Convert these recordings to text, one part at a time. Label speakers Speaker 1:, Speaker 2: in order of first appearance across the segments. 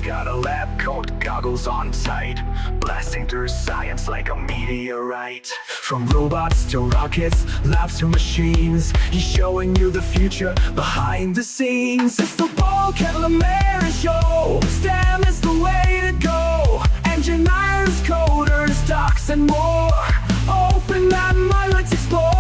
Speaker 1: He's got a lab coat, goggles on tight, blasting through science like a meteorite. From robots to rockets, labs to machines, he's showing you the future behind the scenes. It's the Kettleman show. STEM is the way to go. Engineers, coders, docs, and more. Open that mind, let's explore.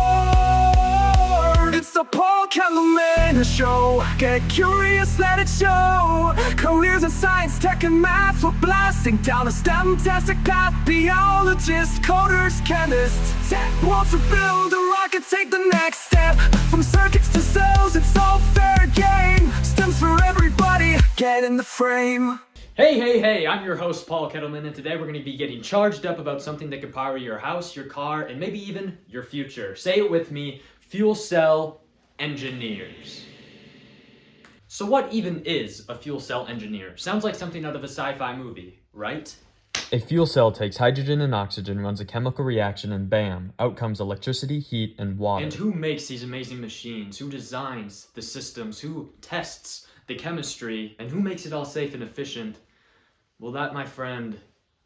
Speaker 1: It's the Kettleman show. Get curious, let it show. Careers in science, tech, and math. We're blasting down a STEM-tastic path. Biologists, coders, chemists. Tech wants to build a rocket, take the next step. From circuits to cells, it's all fair game. STEM's for everybody, get in the frame.
Speaker 2: Hey, I'm your host, Paul Kettleman, and today we're going to be getting charged up about something that can power your house, your car, and maybe even your future. Say it with me, fuel cell engineers. So what even is a fuel cell engineer? Sounds like something out of a sci-fi movie, right?
Speaker 3: A fuel cell takes hydrogen and oxygen, runs a chemical reaction, and bam, out comes electricity, heat, and water.
Speaker 2: And who makes these amazing machines? Who designs the systems? Who tests the chemistry? And who makes it all safe and efficient? Well, that, my friend,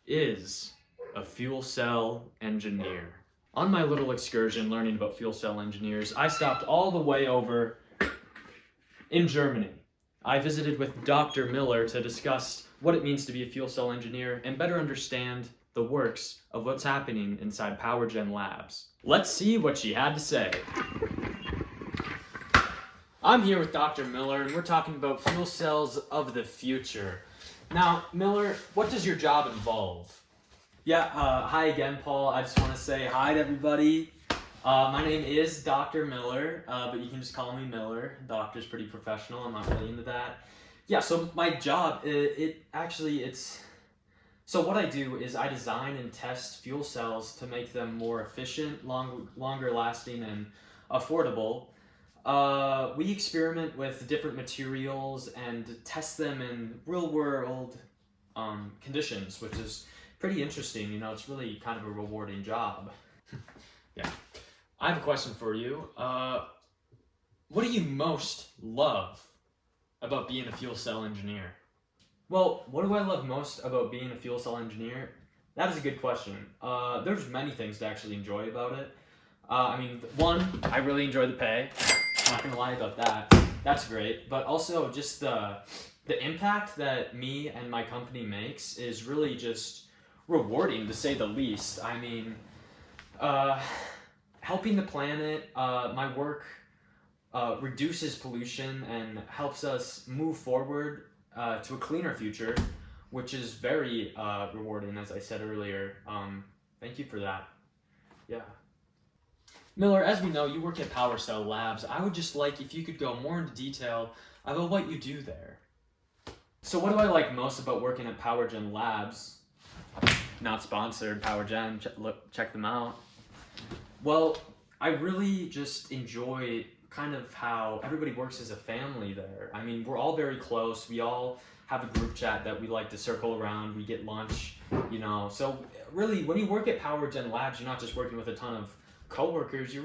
Speaker 2: is a fuel cell engineer. On my little excursion learning about fuel cell engineers, I stopped all the way over in Germany. I visited with Dr. Miller to discuss what it means to be a fuel cell engineer and better understand the works of what's happening inside PowerGen labs. Let's see what she had to say. I'm here with Dr. Miller, and we're talking about fuel cells of the future. Now, Miller, what does your job involve?
Speaker 4: Yeah, hi again, Paul. I just want to say hi to everybody. My name is Dr. Miller, but you can just call me Miller. Doctor's pretty professional. I'm not really into that. Yeah, so my job, so what I do is I design and test fuel cells to make them more efficient, longer lasting, and affordable. We experiment with different materials and test them in real world conditions, which is pretty interesting. You know, it's really kind of a rewarding job.
Speaker 2: Yeah. I have a question for you. What do you most love about being a fuel cell engineer?
Speaker 4: Well, what do I love most about being a fuel cell engineer? That is a good question. There's many things to actually enjoy about it. One, I really enjoy the pay. I'm not gonna lie about that. That's great. But also just the impact that me and my company makes is really just rewarding, to say the least. I mean, helping the planet, my work reduces pollution and helps us move forward to a cleaner future, which is very rewarding, as I said earlier. Thank you for that. Yeah.
Speaker 2: Miller, as we know, you work at Power Cell Labs. I would just like if you could go more into detail about what you do there.
Speaker 4: So what do I like most about working at PowerGen Labs? Not sponsored, PowerGen, check them out. Well, I really just enjoy kind of how everybody works as a family there. I mean, we're all very close. We all have a group chat that we like to circle around. We get lunch, you know. So really, when you work at PowerGen Labs, you're not just working with a ton of coworkers. You're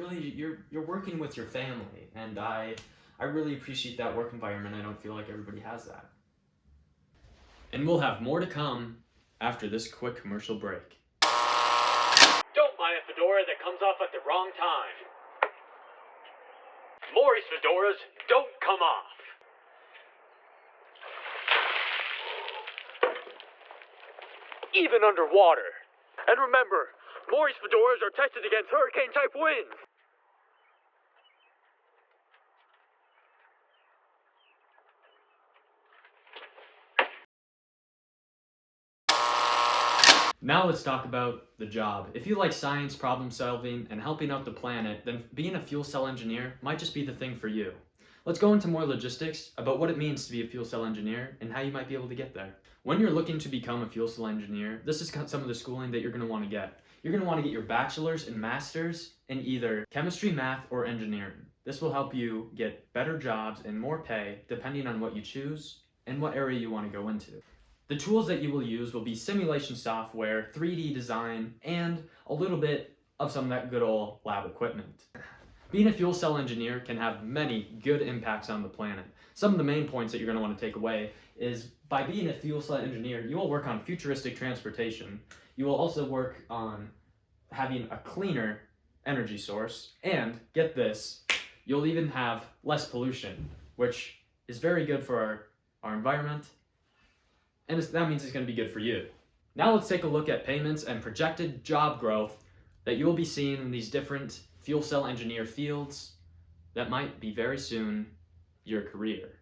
Speaker 4: working with your family, and I really appreciate that work environment. I don't feel like everybody has that.
Speaker 2: And we'll have more to come after this quick commercial break.
Speaker 5: Don't buy a fedora that comes off at the wrong time. Maury's fedoras don't come off. Even underwater. And remember, Maury's fedoras are tested against hurricane-type winds.
Speaker 2: Now let's talk about the job. If you like science, problem solving, and helping out the planet, then being a fuel cell engineer might just be the thing for you. Let's go into more logistics about what it means to be a fuel cell engineer and how you might be able to get there. When you're looking to become a fuel cell engineer, this is some of the schooling that you're going to want to get. You're going to want to get your bachelor's and master's in either chemistry, math, or engineering. This will help you get better jobs and more pay depending on what you choose and what area you want to go into. The tools that you will use will be simulation software, 3D design, and a little bit of some of that good old lab equipment. Being a fuel cell engineer can have many good impacts on the planet. Some of the main points that you're going to want to take away is by being a fuel cell engineer, you will work on futuristic transportation. You will also work on having a cleaner energy source, and get this, you'll even have less pollution, which is very good for our environment, and that means it's going to be good for you. Now let's take a look at payments and projected job growth that you will be seeing in these different fuel cell engineer fields that might be very soon your career.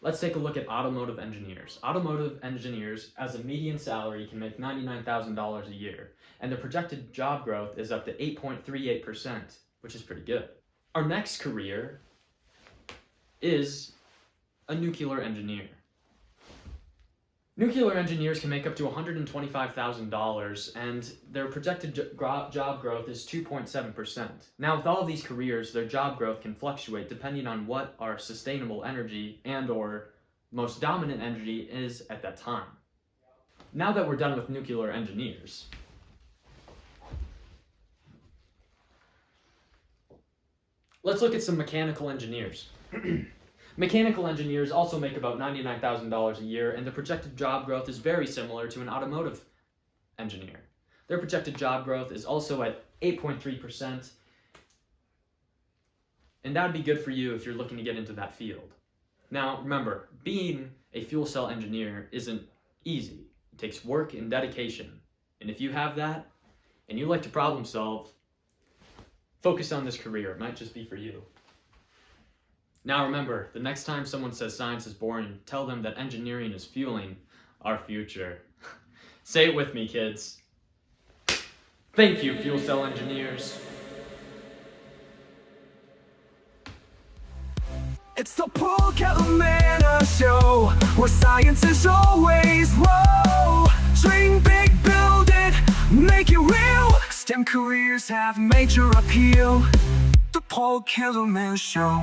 Speaker 2: Let's take a look at automotive engineers. Automotive engineers, as a median salary, can make $99,000 a year, and their projected job growth is up to 8.38%, which is pretty good. Our next career is a nuclear engineer. Nuclear engineers can make up to $125,000, and their projected job growth is 2.7%. Now, with all of these careers, their job growth can fluctuate depending on what our sustainable energy and/or most dominant energy is at that time. Now that we're done with nuclear engineers, let's look at some mechanical engineers. Mechanical engineers also make about $99,000 a year, and the projected job growth is very similar to an automotive engineer. Their projected job growth is also at 8.3%, and that would be good for you if you're looking to get into that field. Now, remember, being a fuel cell engineer isn't easy. It takes work and dedication, and if you have that, and you like to problem solve, focus on this career. It might just be for you. Now remember, the next time someone says science is boring, tell them that engineering is fueling our future. Say it with me, kids. Thank you, fuel cell engineers.
Speaker 1: It's the Paul Kettleman show, where science is always whoa. Dream big, build it, make it real. STEM careers have major appeal. The Paul Kettleman show.